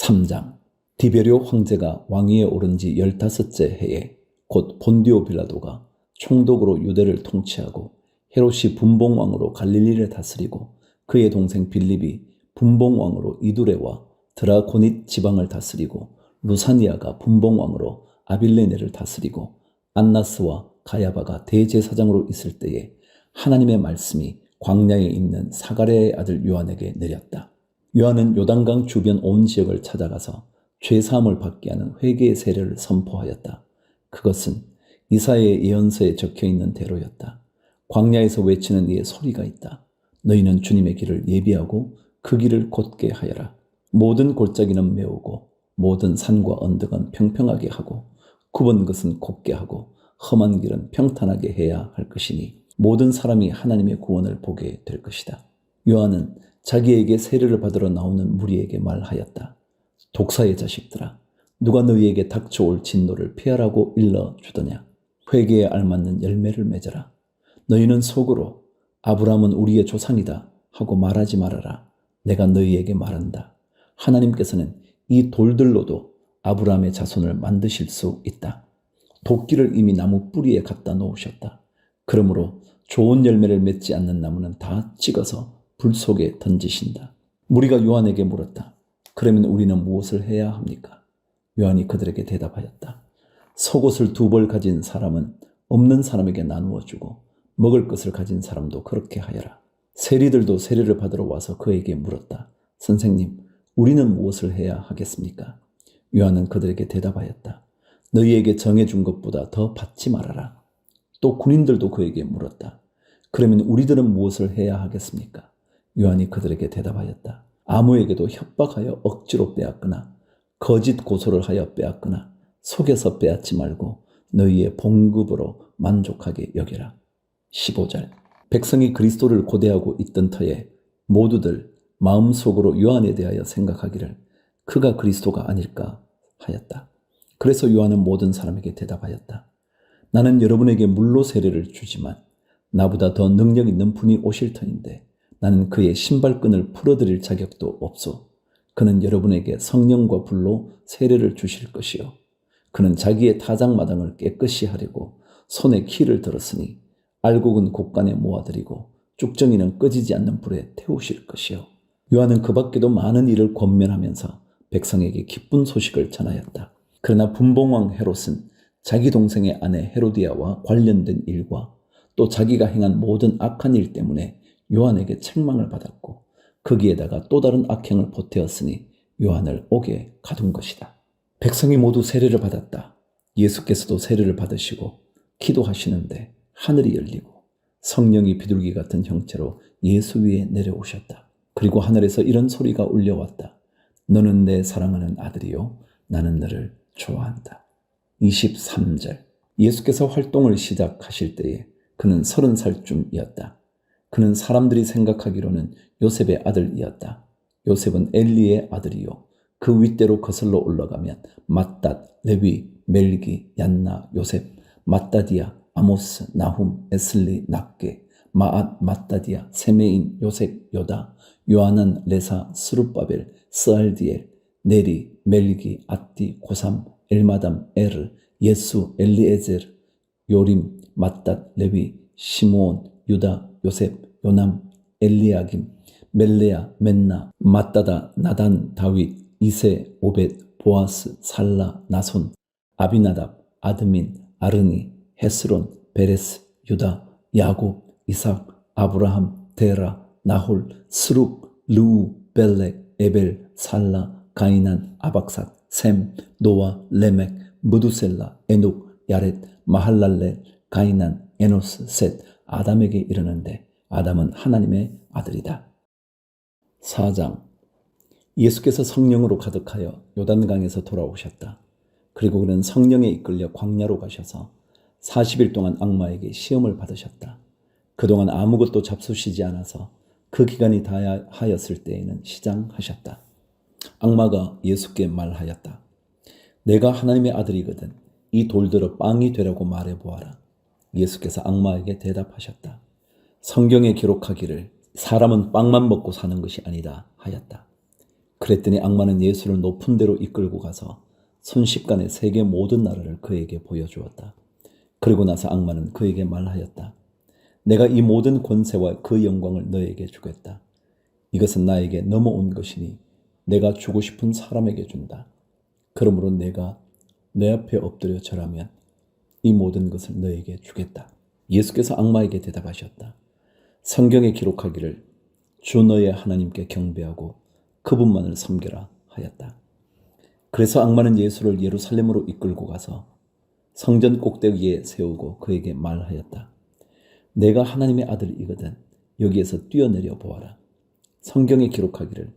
3장. 디베rio 황제가 왕위에 오른 지 15째 해에 곧 본디오 빌라도가 총독으로 유대를 통치하고 헤롯이 분봉왕으로 갈릴리를 다스리고 그의 동생 빌립이 분봉왕으로 이두레와 드라고닛 지방을 다스리고 루사니아가 분봉왕으로 아빌레네를 다스리고 안나스와 가야바가 대제사장으로 있을 때에 하나님의 말씀이 광야에 있는 사가랴의 아들 요한에게 내렸다. 요한은 요단강 주변 온 지역을 찾아가서 죄사함을 받게 하는 회개의 세례를 선포하였다. 그것은 이사야의 예언서에 적혀있는 대로였다. 광야에서 외치는 이의 소리가 있다. 너희는 주님의 길을 예비하고 그 길을 곧게 하여라. 모든 골짜기는 메우고 모든 산과 언덕은 평평하게 하고 굽은 것은 곱게 하고 험한 길은 평탄하게 해야 할 것이니 모든 사람이 하나님의 구원을 보게 될 것이다. 요한은 자기에게 세례를 받으러 나오는 무리에게 말하였다. 독사의 자식들아, 누가 너희에게 닥쳐올 진노를 피하라고 일러주더냐. 회개에 알맞는 열매를 맺어라. 너희는 속으로 아브라함은 우리의 조상이다 하고 말하지 말아라. 내가 너희에게 말한다. 하나님께서는 이 돌들로도 아브라함의 자손을 만드실 수 있다. 도끼를 이미 나무 뿌리에 갖다 놓으셨다. 그러므로 좋은 열매를 맺지 않는 나무는 다 찍어서 불 속에 던지신다. 무리가 요한에게 물었다. 그러면 우리는 무엇을 해야 합니까? 요한이 그들에게 대답하였다. 속옷을 2벌 가진 사람은 없는 사람에게 나누어 주고 먹을 것을 가진 사람도 그렇게 하여라. 세리들도 세례를 받으러 와서 그에게 물었다. 선생님, 우리는 무엇을 해야 하겠습니까? 요한은 그들에게 대답하였다. 너희에게 정해준 것보다 더 받지 말아라. 또 군인들도 그에게 물었다. 그러면 우리들은 무엇을 해야 하겠습니까? 요한이 그들에게 대답하였다. 아무에게도 협박하여 억지로 빼앗거나 거짓 고소를 하여 빼앗거나 속여서 빼앗지 말고 너희의 봉급으로 만족하게 여겨라. 15절. 백성이 그리스도를 고대하고 있던 터에 모두들 마음속으로 요한에 대하여 생각하기를 그가 그리스도가 아닐까 하였다. 그래서 요한은 모든 사람에게 대답하였다. 나는 여러분에게 물로 세례를 주지만 나보다 더 능력 있는 분이 오실 터인데 나는 그의 신발끈을 풀어드릴 자격도 없소. 그는 여러분에게 성령과 불로 세례를 주실 것이요. 그는 자기의 타작마당을 깨끗이 하려고 손에 키를 들었으니 알곡은 곡간에 모아들이고 쭉정이는 꺼지지 않는 불에 태우실 것이요. 요한은 그 밖에도 많은 일을 권면하면서 백성에게 기쁜 소식을 전하였다. 그러나 분봉왕 헤롯은 자기 동생의 아내 헤로디아와 관련된 일과 또 자기가 행한 모든 악한 일 때문에 요한에게 책망을 받았고 거기에다가 또 다른 악행을 보태었으니 요한을 옥에 가둔 것이다. 백성이 모두 세례를 받았다. 예수께서도 세례를 받으시고 기도하시는데 하늘이 열리고 성령이 비둘기 같은 형체로 예수 위에 내려오셨다. 그리고 하늘에서 이런 소리가 울려왔다. 너는 내 사랑하는 아들이요 나는 너를 좋아한다. 23절. 예수께서 활동을 시작하실 때에 그는 30살쯤이었다. 그는 사람들이 생각하기로는 요셉의 아들이었다. 요셉은 엘리의 아들이요. 그 윗대로 거슬러 올라가면 맏닷, 레위, 멜기, 얀나, 요셉, 맏다디아, 아모스, 나훔, 에슬리, 낫게, 마앗, 맏다디아, 세메인, 요셉, 요다, 요하난, 레사, 스룹바벨, 스알디엘, 네리, 멜기, 앗디, 고삼, 엘마담, 에르, 예수, 엘리에zer, 요림, 맏닷, 레위, 시므온, 유다, 요셉, 요남, 엘리야김, 멜레야, 맨나, 맏다다, 나단, 다윗, 이세, 오벳, 보아스, 살라, 나손, 아비나답, 아드민, 아르니, 헤스론, 베레스, 유다, 야곱, 이삭, 아브라함, 데라, 나홀, 스룩, 르우, 벨렉, 에벨, 살라, 가이난, 아박삿, 셈, 노아, 레멕, 무두셀라, 에녹, 야렛, 마할랄렐, 가이난, 에노스, 셋, 아담에게 이르는데 아담은 하나님의 아들이다. 4장. 예수께서 성령으로 가득하여 요단강에서 돌아오셨다. 그리고 그는 성령에 이끌려 광야로 가셔서 40일 동안 악마에게 시험을 받으셨다. 그동안 아무것도 잡수시지 않아서 그 기간이 다하였을 때에는 시장하셨다. 악마가 예수께 말하였다. 내가 하나님의 아들이거든 이 돌들어 빵이 되라고 말해보아라. 예수께서 악마에게 대답하셨다. 성경에 기록하기를 사람은 빵만 먹고 사는 것이 아니다 하였다. 그랬더니 악마는 예수를 높은 데로 이끌고 가서 순식간에 세계 모든 나라를 그에게 보여주었다. 그리고 나서 악마는 그에게 말하였다. 내가 이 모든 권세와 그 영광을 너에게 주겠다. 이것은 나에게 넘어온 것이니 내가 주고 싶은 사람에게 준다. 그러므로 내가 내 앞에 엎드려 절하면 이 모든 것을 너에게 주겠다. 예수께서 악마에게 대답하셨다. 성경에 기록하기를 주 너의 하나님께 경배하고 그분만을 섬겨라 하였다. 그래서 악마는 예수를 예루살렘으로 이끌고 가서 성전 꼭대기에 세우고 그에게 말하였다. 내가 하나님의 아들이거든 여기에서 뛰어내려 보아라. 성경에 기록하기를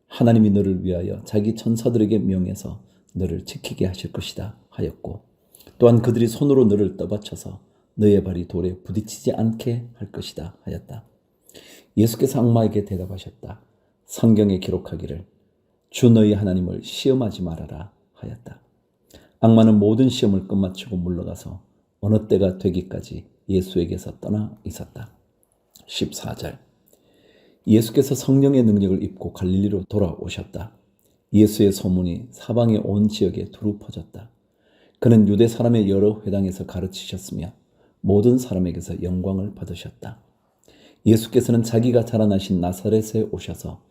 하나님이 너를 위하여 자기 천사들에게 명해서 너를 지키게 하실 것이다 하였고 또한 그들이 손으로 너를 떠받쳐서 너의 발이 돌에 부딪히지 않게 할 것이다 하였다. 예수께서 악마에게 대답하셨다. 성경에 기록하기를 주 너희 하나님을 시험하지 말아라 하였다. 악마는 모든 시험을 끝마치고 물러가서 어느 때가 되기까지 예수에게서 떠나 있었다. 14절 예수께서 성령의 능력을 입고 갈릴리로 돌아오셨다. 예수의 소문이 사방의 온 지역에 두루 퍼졌다. 그는 유대 사람의 여러 회당에서 가르치셨으며 모든 사람에게서 영광을 받으셨다. 예수께서는 자기가 자라나신 나사렛에 오셔서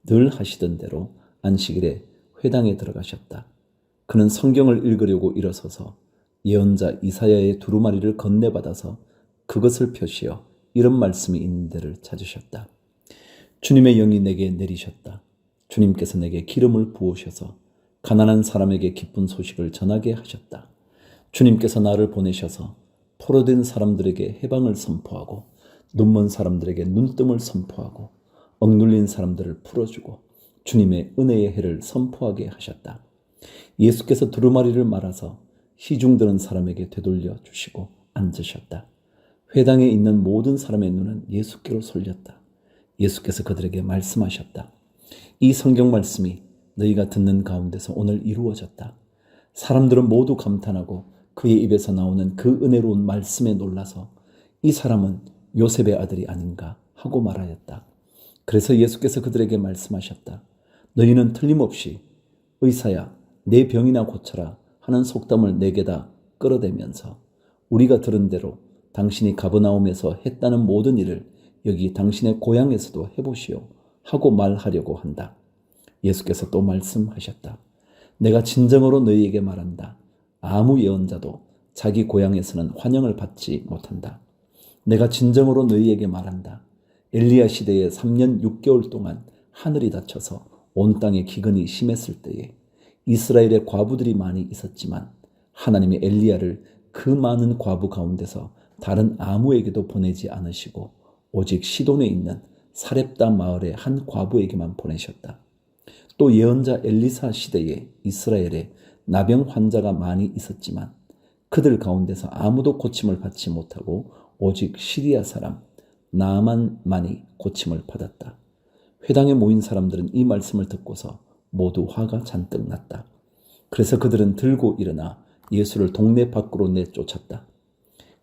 늘 하시던 대로 안식일에 회당에 들어가셨다. 그는 성경을 읽으려고 일어서서 예언자 이사야의 두루마리를 건네받아서 그것을 펴시어 이런 말씀이 있는 데를 찾으셨다. 주님의 영이 내게 내리셨다. 주님께서 내게 기름을 부으셔서 가난한 사람에게 기쁜 소식을 전하게 하셨다. 주님께서 나를 보내셔서 포로된 사람들에게 해방을 선포하고 눈먼 사람들에게 눈뜸을 선포하고 억눌린 사람들을 풀어주고 주님의 은혜의 해를 선포하게 하셨다. 예수께서 두루마리를 말아서 시중드는 사람에게 되돌려 주시고 앉으셨다. 회당에 있는 모든 사람의 눈은 예수께로 쏠렸다. 예수께서 그들에게 말씀하셨다. 이 성경 말씀이 너희가 듣는 가운데서 오늘 이루어졌다. 사람들은 모두 감탄하고 그의 입에서 나오는 그 은혜로운 말씀에 놀라서 이 사람은 요셉의 아들이 아닌가 하고 말하였다. 그래서 예수께서 그들에게 말씀하셨다. 너희는 틀림없이 의사야 내 병이나 고쳐라 하는 속담을 내게다 끌어대면서 우리가 들은 대로 당신이 가버나움에서 했다는 모든 일을 여기 당신의 고향에서도 해보시오 하고 말하려고 한다. 예수께서 또 말씀하셨다. 내가 진정으로 너희에게 말한다. 아무 예언자도 자기 고향에서는 환영을 받지 못한다. 내가 진정으로 너희에게 말한다. 엘리야 시대에 3년 6개월 동안 하늘이 닫혀서 온 땅에 기근이 심했을 때에 이스라엘의 과부들이 많이 있었지만 하나님의 엘리야를 그 많은 과부 가운데서 다른 아무에게도 보내지 않으시고 오직 시돈에 있는 사렙다 마을의 한 과부에게만 보내셨다. 또 예언자 엘리사 시대에 이스라엘에 나병 환자가 많이 있었지만 그들 가운데서 아무도 고침을 받지 못하고 오직 시리아 사람 나아만만이 고침을 받았다. 회당에 모인 사람들은 이 말씀을 듣고서 모두 화가 잔뜩 났다. 그래서 그들은 들고 일어나 예수를 동네 밖으로 내쫓았다.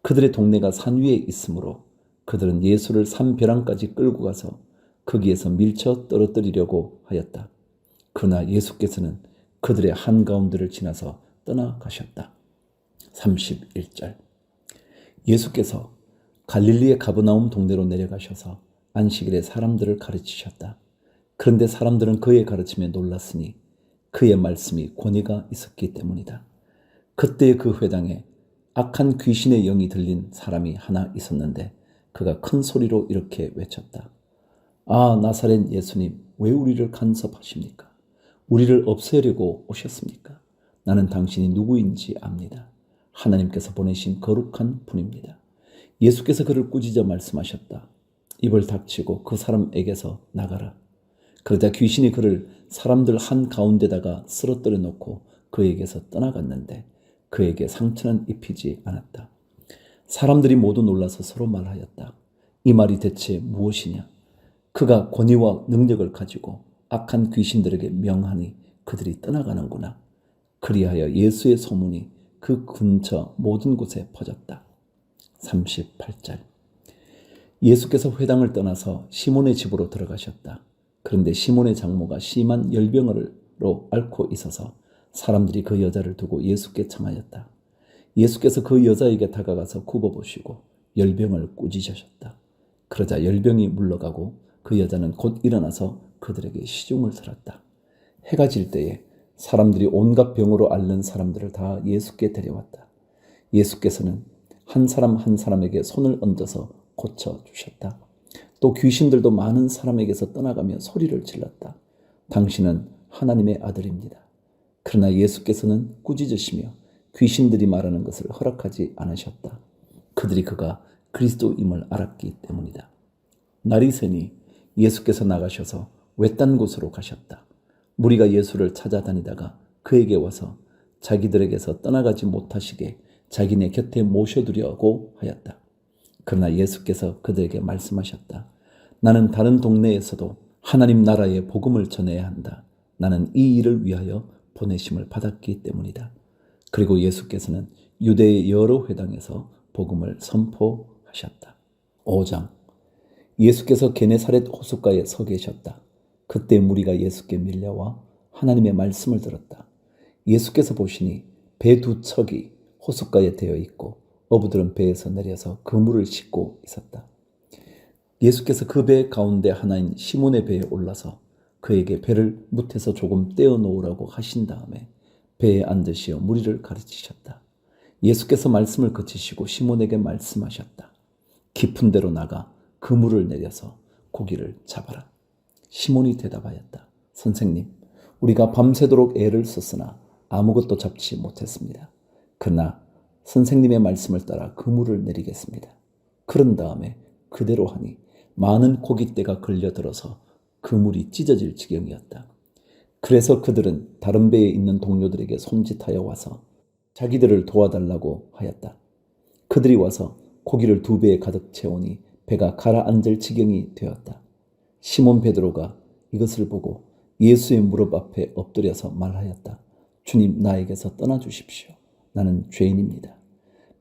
그들의 동네가 산 위에 있으므로 그들은 예수를 산 벼랑까지 끌고 가서 거기에서 밀쳐 떨어뜨리려고 하였다. 그러나 예수께서는 그들의 한가운데를 지나서 떠나가셨다. 31절 예수께서 갈릴리의 가버나움 동네로 내려가셔서 안식일에 사람들을 가르치셨다. 그런데 사람들은 그의 가르침에 놀랐으니 그의 말씀이 권위가 있었기 때문이다. 그때 그 회당에 악한 귀신의 영이 들린 사람이 하나 있었는데 그가 큰 소리로 이렇게 외쳤다. 아, 나사렛 예수님, 왜 우리를 간섭하십니까? 우리를 없애려고 오셨습니까? 나는 당신이 누구인지 압니다. 하나님께서 보내신 거룩한 분입니다. 예수께서 그를 꾸짖어 말씀하셨다. 입을 닥치고 그 사람에게서 나가라. 그러자 귀신이 그를 사람들 한가운데다가 쓰러뜨려 놓고 그에게서 떠나갔는데 그에게 상처는 입히지 않았다. 사람들이 모두 놀라서 서로 말하였다. 이 말이 대체 무엇이냐? 그가 권위와 능력을 가지고 악한 귀신들에게 명하니 그들이 떠나가는구나. 그리하여 예수의 소문이 그 근처 모든 곳에 퍼졌다. 38절 예수께서 회당을 떠나서 시몬의 집으로 들어가셨다. 그런데 시몬의 장모가 심한 열병으로 앓고 있어서 사람들이 그 여자를 두고 예수께 청하였다. 예수께서 그 여자에게 다가가서 굽어보시고 열병을 꾸짖으셨다. 그러자 열병이 물러가고 그 여자는 곧 일어나서 그들에게 시중을 들었다. 해가 질 때에 사람들이 온갖 병으로 앓는 사람들을 다 예수께 데려왔다. 예수께서는 한 사람 한 사람에게 손을 얹어서 고쳐주셨다. 또 귀신들도 많은 사람에게서 떠나가며 소리를 질렀다. 당신은 하나님의 아들입니다. 그러나 예수께서는 꾸짖으시며 귀신들이 말하는 것을 허락하지 않으셨다. 그들이 그가 그리스도임을 알았기 때문이다. 날이 새니 예수께서 나가셔서 외딴 곳으로 가셨다. 무리가 예수를 찾아다니다가 그에게 와서 자기들에게서 떠나가지 못하시게 자기네 곁에 모셔두려고 하였다. 그러나 예수께서 그들에게 말씀하셨다. 나는 다른 동네에서도 하나님 나라의 복음을 전해야 한다. 나는 이 일을 위하여 보내심을 받았기 때문이다. 그리고 예수께서는 유대의 여러 회당에서 복음을 선포하셨다. 5장. 예수께서 게네사렛 호숫가에 서 계셨다. 그때 무리가 예수께 밀려와 하나님의 말씀을 들었다. 예수께서 보시니 배 두 척이 호숫가에 되어 있고 어부들은 배에서 내려서 그물을 싣고 있었다. 예수께서 그 배 가운데 하나인 시몬의 배에 올라서 그에게 배를 무태서 조금 떼어 놓으라고 하신 다음에 배에 앉으시어 무리를 가르치셨다. 예수께서 말씀을 그치시고 시몬에게 말씀하셨다. 깊은 데로 나가 그물을 내려서 고기를 잡아라. 시몬이 대답하였다. 선생님, 우리가 밤새도록 애를 썼으나 아무것도 잡지 못했습니다. 그러나 선생님의 말씀을 따라 그물을 내리겠습니다. 그런 다음에 그대로 하니 많은 고깃대가 걸려들어서 그물이 찢어질 지경이었다. 그래서 그들은 다른 배에 있는 동료들에게 손짓하여 와서 자기들을 도와달라고 하였다. 그들이 와서 고기를 두 배에 가득 채우니 배가 가라앉을 지경이 되었다. 시몬 베드로가 이것을 보고 예수의 무릎 앞에 엎드려서 말하였다. 주님, 나에게서 떠나주십시오. 나는 죄인입니다.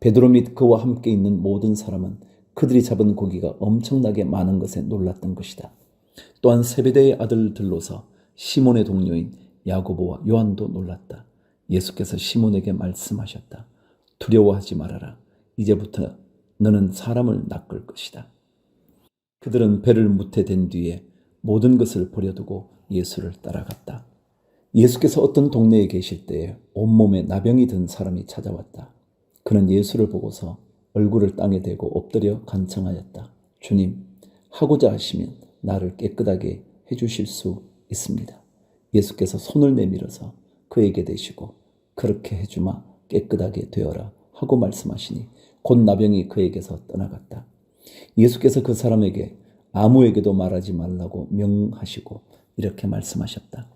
베드로 및 그와 함께 있는 모든 사람은 그들이 잡은 고기가 엄청나게 많은 것에 놀랐던 것이다. 또한 세베대의 아들들로서 시몬의 동료인 야고보와 요한도 놀랐다. 예수께서 시몬에게 말씀하셨다. 두려워하지 말아라. 이제부터 너는 사람을 낚을 것이다. 그들은 배를 무태댄 뒤에 모든 것을 버려두고 예수를 따라갔다. 예수께서 어떤 동네에 계실 때에 온몸에 나병이 든 사람이 찾아왔다. 그는 예수를 보고서 얼굴을 땅에 대고 엎드려 간청하였다. 주님, 하고자 하시면 나를 깨끗하게 해주실 수 있습니다. 예수께서 손을 내밀어서 그에게 대시고 그렇게 해주마 깨끗하게 되어라 하고 말씀하시니 곧 나병이 그에게서 떠나갔다. 예수께서 그 사람에게 아무에게도 말하지 말라고 명하시고 이렇게 말씀하셨다.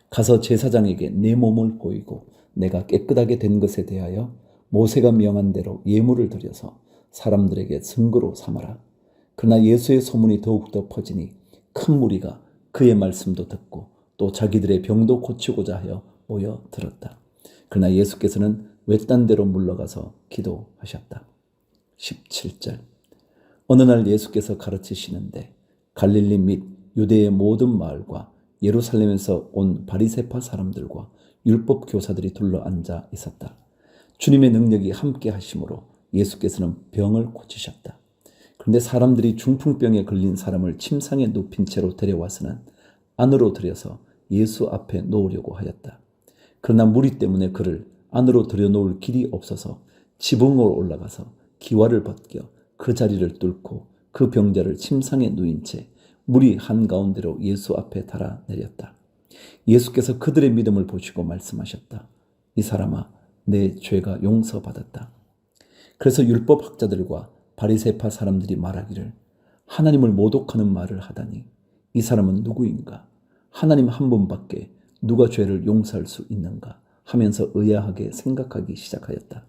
가서 제사장에게 내 몸을 보이고 내가 깨끗하게 된 것에 대하여 모세가 명한 대로 예물을 드려서 사람들에게 증거로 삼아라. 그러나 예수의 소문이 더욱더 퍼지니 큰 무리가 그의 말씀도 듣고 또 자기들의 병도 고치고자 하여 모여 들었다. 그러나 예수께서는 외딴 데로 물러가서 기도하셨다. 17절. 어느 날 예수께서 가르치시는데 갈릴리 및 유대의 모든 마을과 예루살렘에서 온 바리새파 사람들과 율법 교사들이 둘러앉아 있었다. 주님의 능력이 함께 하심으로 예수께서는 병을 고치셨다. 그런데 사람들이 중풍병에 걸린 사람을 침상에 눕힌 채로 데려와서는 안으로 들여서 예수 앞에 놓으려고 하였다. 그러나 무리 때문에 그를 안으로 들여놓을 길이 없어서 지붕으로 올라가서 기와를 벗겨 그 자리를 뚫고 그 병자를 침상에 누인 채 무리 한가운데로 예수 앞에 달아 내렸다. 예수께서 그들의 믿음을 보시고 말씀하셨다. 이 사람아, 내 죄가 용서받았다. 그래서 율법학자들과 바리새파 사람들이 말하기를 하나님을 모독하는 말을 하다니 이 사람은 누구인가? 하나님 한 분밖에 누가 죄를 용서할 수 있는가? 하면서 의아하게 생각하기 시작하였다.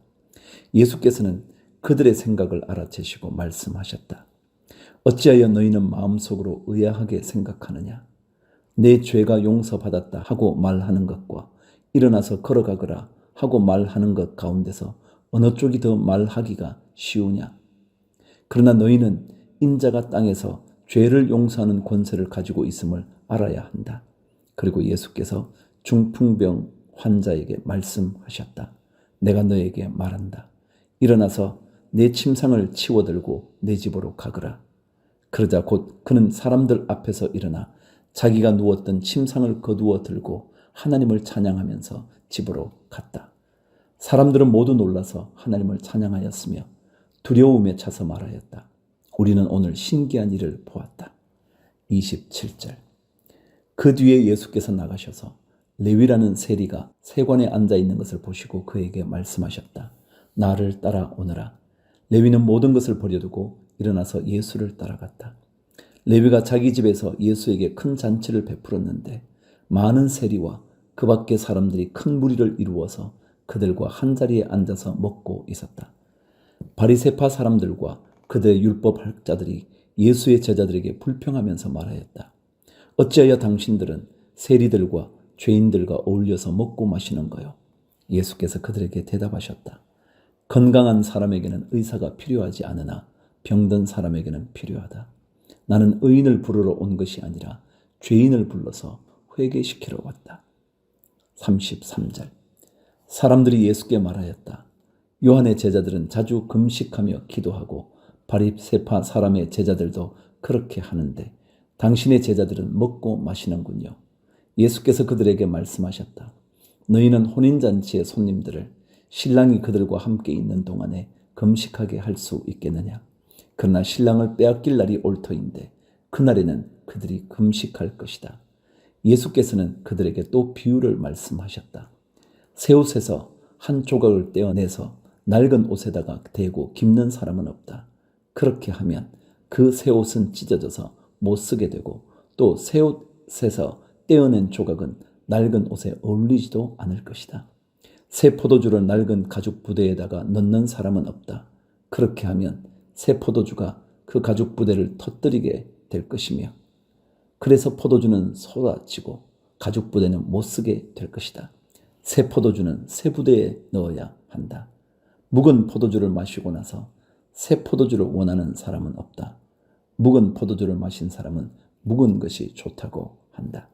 예수께서는 그들의 생각을 알아채시고 말씀하셨다. 어찌하여 너희는 마음속으로 의아하게 생각하느냐? 내 죄가 용서받았다 하고 말하는 것과 일어나서 걸어가거라 하고 말하는 것 가운데서 어느 쪽이 더 말하기가 쉬우냐? 그러나 너희는 인자가 땅에서 죄를 용서하는 권세를 가지고 있음을 알아야 한다. 그리고 예수께서 중풍병 환자에게 말씀하셨다. 내가 너에게 말한다. 일어나서 내 침상을 치워들고 내 집으로 가거라. 그러자 곧 그는 사람들 앞에서 일어나 자기가 누웠던 침상을 거두어 들고 하나님을 찬양하면서 집으로 갔다. 사람들은 모두 놀라서 하나님을 찬양하였으며 두려움에 차서 말하였다. 우리는 오늘 신기한 일을 보았다. 27절. 그 뒤에 예수께서 나가셔서 레위라는 세리가 세관에 앉아 있는 것을 보시고 그에게 말씀하셨다. 나를 따라오너라. 레위는 모든 것을 버려두고 일어나서 예수를 따라갔다. 레위가 자기 집에서 예수에게 큰 잔치를 베풀었는데 많은 세리와 그 밖의 사람들이 큰 무리를 이루어서 그들과 한자리에 앉아서 먹고 있었다. 바리새파 사람들과 그들의 율법학자들이 예수의 제자들에게 불평하면서 말하였다. 어찌하여 당신들은 세리들과 죄인들과 어울려서 먹고 마시는 거요? 예수께서 그들에게 대답하셨다. 건강한 사람에게는 의사가 필요하지 않으나 병든 사람에게는 필요하다. 나는 의인을 부르러 온 것이 아니라 죄인을 불러서 회개시키러 왔다. 33절. 사람들이 예수께 말하였다. 요한의 제자들은 자주 금식하며 기도하고 바리새파 사람의 제자들도 그렇게 하는데 당신의 제자들은 먹고 마시는군요. 예수께서 그들에게 말씀하셨다. 너희는 혼인잔치의 손님들을 신랑이 그들과 함께 있는 동안에 금식하게 할 수 있겠느냐? 그러나 신랑을 빼앗길 날이 올 터인데 그날에는 그들이 금식할 것이다. 예수께서는 그들에게 또 비유를 말씀하셨다. 새옷에서 한 조각을 떼어내서 낡은 옷에다가 대고 깁는 사람은 없다. 그렇게 하면 그 새옷은 찢어져서 못 쓰게 되고 또 새옷에서 떼어낸 조각은 낡은 옷에 어울리지도 않을 것이다. 새 포도주를 낡은 가죽 부대에다가 넣는 사람은 없다. 그렇게 하면 새 포도주가 그 가죽 부대를 터뜨리게 될 것이며 그래서 포도주는 쏟아지고 가죽 부대는 못 쓰게 될 것이다. 새 포도주는 새 부대에 넣어야 한다. 묵은 포도주를 마시고 나서 새 포도주를 원하는 사람은 없다. 묵은 포도주를 마신 사람은 묵은 것이 좋다고 한다.